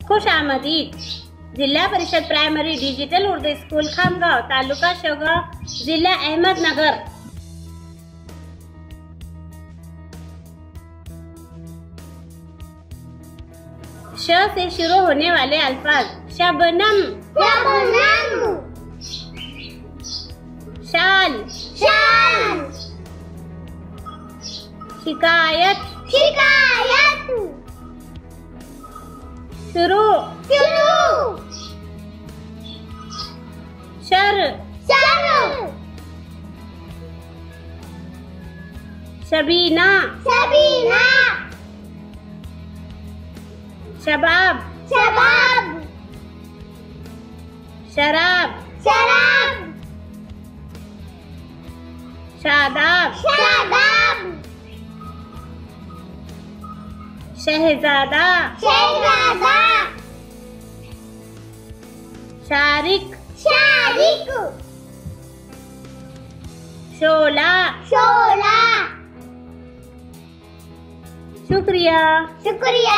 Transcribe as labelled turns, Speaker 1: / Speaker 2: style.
Speaker 1: खुश आमदीद। Zilla Parishad primary digital Urdu school Khamgaon, taluka Shogaon, जिला अहमदनगर। श से शुरू होने वाले अल्फाज। शबनम, शाल, शिकायत, शुरू, शर, शबीना, शबाब, शराब, शादाब, शहजादा, शारिक, शोला। शुक्रिया।